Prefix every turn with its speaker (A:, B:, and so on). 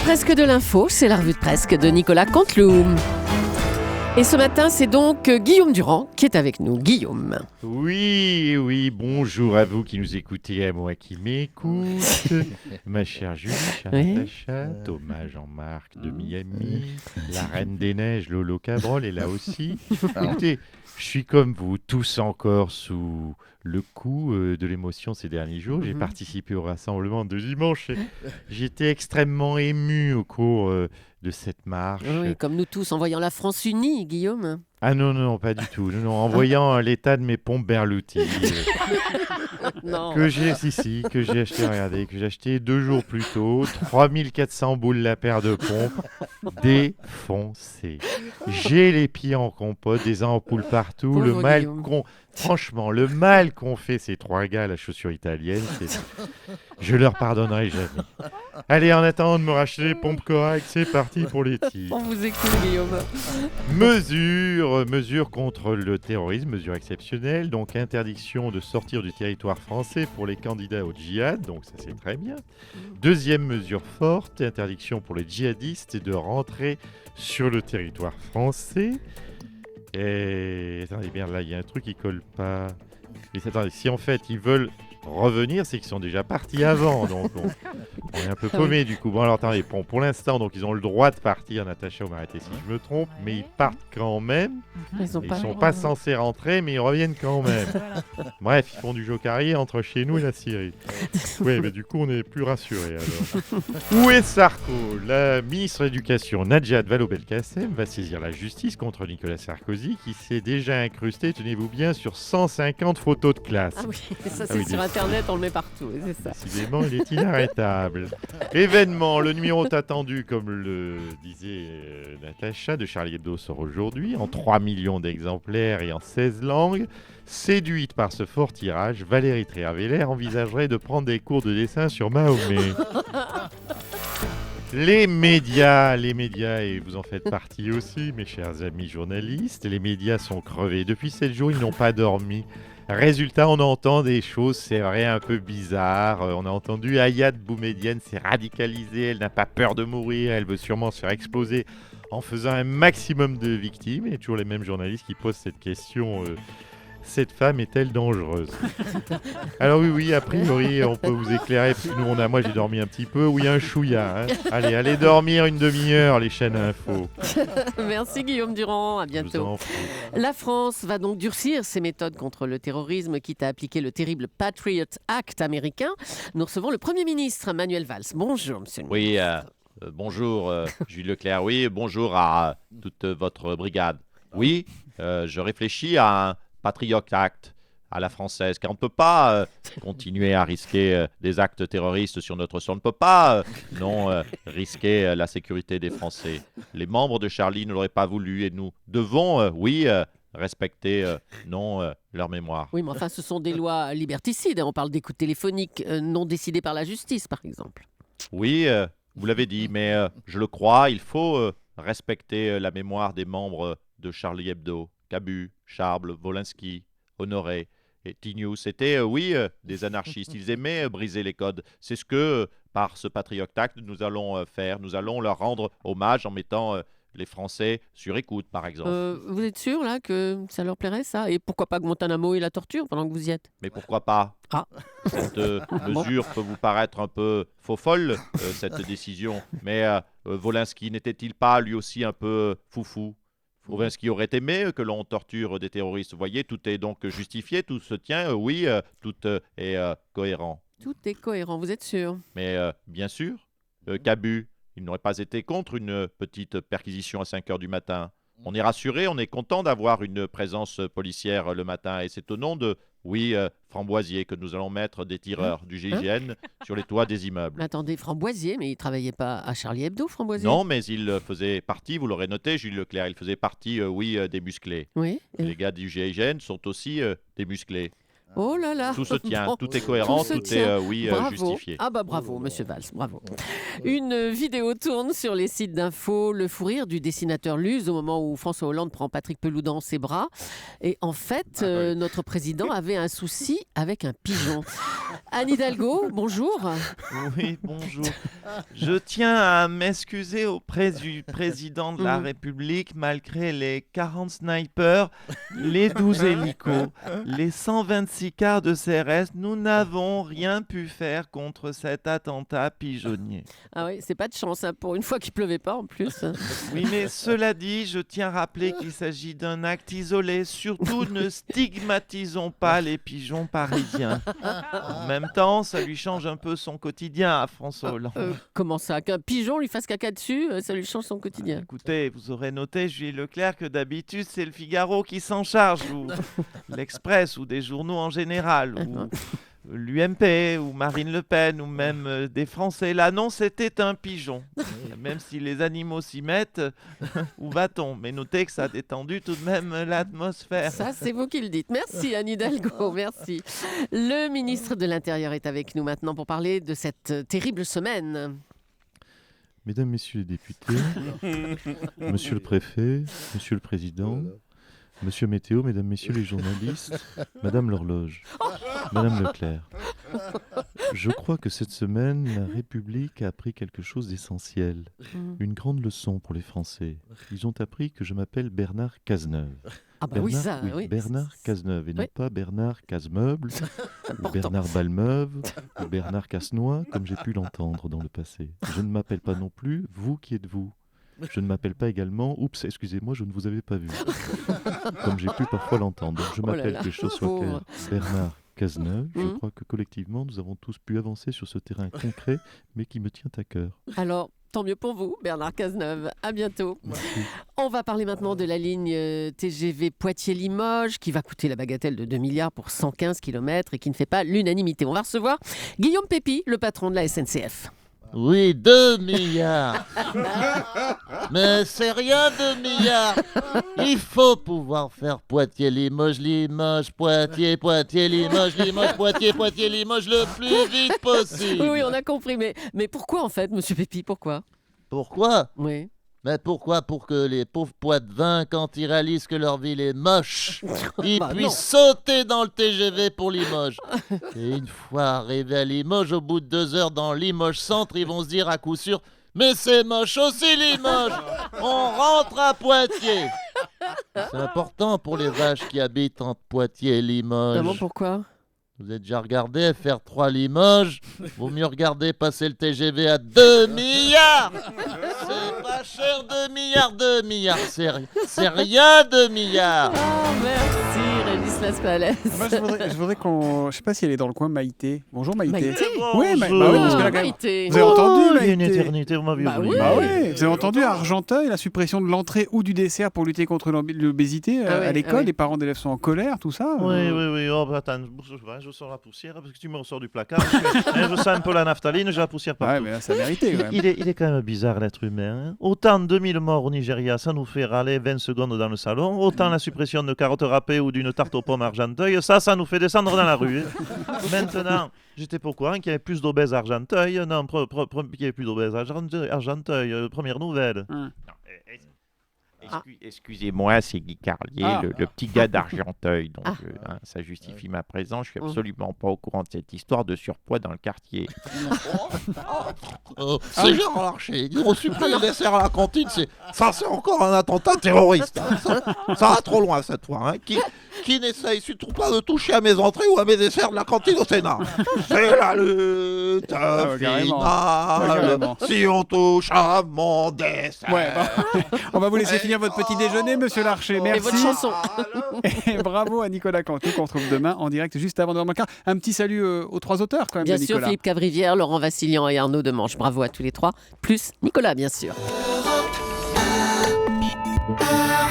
A: Presque de l'info, c'est la revue de presse de Nicolas Canteloup. Et ce matin, c'est donc Guillaume Durand qui est avec nous. Guillaume.
B: Oui, bonjour à vous qui nous écoutez, à moi qui m'écoute, ma chère Julie, chère Natacha, Thomas Jean-Marc de Miami, la Reine des Neiges, Lolo Cabrol est là aussi. Écoutez, je suis comme vous, tous encore sous le coup de l'émotion ces derniers jours. J'ai participé au rassemblement de dimanche et j'étais extrêmement ému au cours de cette marche.
A: Oui, comme nous tous, en voyant la France unie, Guillaume.
B: Ah non, pas du tout. Non, en voyant l'état de mes pompes Berluti que j'ai acheté, regardez, que j'ai acheté 2 jours plus tôt, 3400 boules la paire de pompes, défoncées. J'ai les pieds en compote, des ampoules partout,
A: Pauvre
B: franchement, le mal qu'ont fait ces 3 gars à la chaussure italienne, je leur pardonnerai jamais. Allez, en attendant de me racheter les pompes correctes, c'est parti pour les tirs.
A: On vous écoute, Guillaume.
B: Mesure contre le terrorisme, mesure exceptionnelle, donc interdiction de sortir du territoire français pour les candidats au djihad, donc ça c'est très bien. Deuxième mesure forte, interdiction pour les djihadistes de rentrer sur le territoire français. Et attendez bien, là il y a un truc qui colle pas. Mais attendez, si en fait ils veulent revenir, c'est qu'ils sont déjà partis avant, donc on est un peu paumé du coup. Bon alors attendez, pour l'instant, donc ils ont le droit de partir, Natacha, vous m'arrêtez si je me trompe, mais ils partent quand même. Ils sont pas censés rentrer, mais ils reviennent quand même. Bref, ils font du jokari entre chez nous et la Syrie. Oui, mais du coup on est plus rassurés alors. Où est Sarko? La ministre de l'Éducation, Najat Vallaud-Belkacem, va saisir la justice contre Nicolas Sarkozy, qui s'est déjà incrusté, tenez-vous bien, sur 150 photos de classe.
A: Ah oui, ça c'est sur Internet, on le met partout, c'est ça.
B: Décidément, il est inarrêtable. Événement, le numéro attendu, comme le disait Natacha, de Charlie Hebdo sort aujourd'hui, en 3 millions d'exemplaires et en 16 langues. Séduite par ce fort tirage, Valérie Trierweiler envisagerait de prendre des cours de dessin sur Mahomet. Les médias, et vous en faites partie aussi, mes chers amis journalistes, les médias sont crevés. Depuis 7 jours, ils n'ont pas dormi. Résultat, on entend des choses, c'est vrai, un peu bizarres. On a entendu Ayad Boumedienne s'est radicalisée, elle n'a pas peur de mourir, elle veut sûrement se faire exploser en faisant un maximum de victimes. Et toujours les mêmes journalistes qui posent cette question, cette femme est-elle dangereuse? Alors oui, a priori, on peut vous éclairer, parce que moi j'ai dormi un petit peu, oui, un chouïa. Hein. Allez dormir une demi-heure, les chaînes info.
A: Merci Guillaume Durand, à bientôt. La France va donc durcir ses méthodes contre le terrorisme, quitte à appliquer le terrible Patriot Act américain. Nous recevons le Premier ministre, Manuel Valls. Bonjour, monsieur le ministre.
C: Bonjour, Jules Leclerc. Oui, bonjour à toute votre brigade. Oui, je réfléchis à un Patriot Act à la française, car on ne peut pas continuer à risquer des actes terroristes sur notre sol. On ne peut pas risquer la sécurité des Français. Les membres de Charlie ne l'auraient pas voulu et nous devons, respecter leur mémoire.
A: Oui, mais enfin, ce sont des lois liberticides. On parle d'écoute téléphonique non décidée par la justice, par exemple.
C: Oui, vous l'avez dit, mais je le crois, il faut respecter la mémoire des membres de Charlie Hebdo. Cabu, Charble, Wolinski, Honoré et Tignou, c'était, des anarchistes. Ils aimaient briser les codes. C'est ce que, par ce Patriot Act, nous allons faire. Nous allons leur rendre hommage en mettant les Français sur écoute, par exemple.
A: Vous êtes sûr, là, que ça leur plairait, ça? Et pourquoi pas Guantanamo et la torture pendant que vous y êtes?
C: Mais pourquoi pas? Cette mesure peut vous paraître un peu faux-folle, cette décision. Mais Wolinski n'était-il pas, lui aussi, un peu foufou? Wolinski aurait aimé que l'on torture des terroristes. Vous voyez, tout est donc justifié, tout se tient, tout est cohérent.
A: Tout est cohérent, vous êtes sûr?
C: Mais bien sûr, Cabu, il n'aurait pas été contre une petite perquisition à 5 heures du matin. On est rassuré, on est content d'avoir une présence policière le matin. Et c'est au nom de, Framboisier, que nous allons mettre des tireurs du GIGN sur les toits des immeubles.
A: Mais attendez, Framboisier, mais il ne travaillait pas à Charlie Hebdo, Framboisier?
C: Non, mais il faisait partie, vous l'aurez noté, Jules Leclerc, il faisait partie, des musclés.
A: Oui.
C: Les gars du GIGN sont aussi des musclés.
A: Oh là là.
C: Tout se tient, tout est cohérent, tout est justifié.
A: Ah bah bravo, monsieur Valls, bravo. Une vidéo tourne sur les sites d'info, le fou rire du dessinateur Luz au moment où François Hollande prend Patrick Pelou dans ses bras. Et en fait, notre président avait un souci avec un pigeon. Anne Hidalgo, bonjour.
C: Oui, bonjour. Je tiens à m'excuser auprès du président de la République, malgré les 40 snipers, les 12 hélicos, les 126 cars de CRS, nous n'avons rien pu faire contre cet attentat pigeonnier.
A: Ah oui, c'est pas de chance, hein, pour une fois qu'il pleuvait pas en plus.
C: Oui, mais cela dit, je tiens à rappeler qu'il s'agit d'un acte isolé. Surtout, ne stigmatisons pas les pigeons parisiens. En même temps, ça lui change un peu son quotidien à François Hollande.
A: Comment ça, qu'un pigeon lui fasse caca dessus, ça lui change son quotidien?
C: Écoutez, vous aurez noté, Julie Leclerc, que d'habitude, c'est le Figaro qui s'en charge, ou l'Express, ou des journaux en général, ou l'UMP, ou Marine Le Pen, ou même des Français. Là, non, c'était un pigeon. Même si les animaux s'y mettent, où va-t-on? Mais notez que ça a détendu tout de même l'atmosphère.
A: Ça, c'est vous qui le dites. Merci Anne Hidalgo, merci. Le ministre de l'Intérieur est avec nous maintenant pour parler de cette terrible semaine.
B: Mesdames, Messieurs les députés, Monsieur le Préfet, Monsieur le Président, Monsieur Météo, Mesdames, Messieurs les journalistes, Madame l'Horloge, Madame Leclerc. Je crois que cette semaine, la République a appris quelque chose d'essentiel. Une grande leçon pour les Français. Ils ont appris que je m'appelle Bernard Cazeneuve.
A: Ah bah oui.
B: Bernard Cazeneuve, et non pas Bernard Casemeuble, ou
A: Important.
B: Bernard Balmeuve, ou Bernard Cassenois, comme j'ai pu l'entendre dans le passé. Je ne m'appelle pas non plus « vous qui êtes vous ». Je ne m'appelle pas également « oups, excusez-moi, je ne vous avais pas vu », comme j'ai pu parfois l'entendre. Donc je
A: Oh là
B: m'appelle,
A: là,
B: que les choses soient
A: pauvre.
B: claires, Bernard Cazeneuve. Je crois que collectivement, nous avons tous pu avancer sur ce terrain concret, mais qui me tient à cœur.
A: Alors, tant mieux pour vous, Bernard Cazeneuve. À bientôt.
B: Merci.
A: On va parler maintenant de la ligne TGV Poitiers-Limoges qui va coûter la bagatelle de 2 milliards pour 115 km et qui ne fait pas l'unanimité. On va recevoir Guillaume Pépi, le patron de la SNCF.
D: Oui, 2 milliards. Mais c'est rien, 2 milliards. Il faut pouvoir faire Poitiers-Limoges, Limoges, Poitiers, Poitiers-Limoges, Limoges, Poitiers, Poitiers-Limoges le plus vite possible.
A: Oui, on a compris. Mais pourquoi en fait, monsieur Pépi, pourquoi?
D: Pourquoi?
A: Oui.
D: Mais pourquoi? Pour que les pauvres Poitevins, quand ils réalisent que leur ville est moche, ils
A: Bah
D: puissent sauter dans le TGV pour Limoges. Et une fois arrivés à Limoges, au bout de 2 heures dans Limoges Centre, ils vont se dire à coup sûr: mais c'est moche aussi Limoges. On rentre à Poitiers. C'est important pour les vaches qui habitent entre Poitiers et Limoges.
A: Vraiment, pourquoi?
D: Vous avez déjà regardé faire 3 Limoges? Vaut mieux regarder passer le TGV à 2 milliards. C'est pas cher, 2 milliards, 2 milliards. C'est rien, 2 milliards.
A: Oh, merci, Régis Laspalès.
E: Moi, je voudrais qu'on... Je sais pas si elle est dans le coin, Maïté. Bonjour, Maïté.
A: Maïté.
E: Oui, bah oui, parce que là, quand même,
A: Maïté.
E: vous avez entendu,
B: Il y a une
E: Maïté?
B: éternité, vous m'avez
A: Bah
B: oublié.
A: oui.
E: Bah oui, vous avez entendu à Argenteuil la suppression de l'entrée ou du dessert pour lutter contre l'obésité
A: Ah oui,
E: à l'école.
A: ah oui.
E: Les parents d'élèves sont en colère, tout ça.
B: Oui. Oh, bah, attends, je sors la poussière parce que tu me ressors du placard. Je sens un peu la naphtaline, j'ai la poussière
E: Ouais,
B: partout.
E: mais là, ça méritait quand même.
B: Il est quand même bizarre l'être humain. Hein. Autant 2000 morts au Nigeria, ça nous fait râler 20 secondes dans le salon. Autant la suppression de carottes râpées ou d'une tarte aux pommes à Argenteuil, ça nous fait descendre dans la rue. Hein. Maintenant, j'étais pas au courant qu'il y avait plus d'obèses à Argenteuil. Non, qu'il y avait plus d'obèses à Argenteuil. Première nouvelle.
C: Excusez-moi, c'est Guy Carlier,
E: Ah.
C: le petit gars d'Argenteuil. Donc,
A: Ah.
C: ça justifie ma présence. Je suis absolument pas au courant de cette histoire de surpoids dans le quartier.
D: C'est Gérard Larcher. Ils ont supprimé le dessert à la cantine. Ça, c'est encore un attentat terroriste. Hein. Ça va trop loin cette fois. Hein. Qui n'essaye surtout pas de toucher à mes entrées ou à mes desserts de la cantine au Sénat. C'est la lutte
E: ouais, carrément.
D: finale.
E: Ouais, carrément.
D: Si on touche à mon dessert.
E: Ouais, bah, on va vous laisser finir votre petit déjeuner, monsieur Larcher.
A: Et
E: Merci.
A: votre chanson.
E: Et bravo à Nicolas Cantu qu'on retrouve demain en direct juste avant de voir Macquart. Un petit salut aux 3 auteurs quand même,
A: Bien
E: de
A: sûr,
E: Nicolas.
A: Philippe Cavrivière, Laurent Vassilian et Arnaud Demanche. Bravo à tous les trois. Plus Nicolas, bien sûr.
F: Europe 1.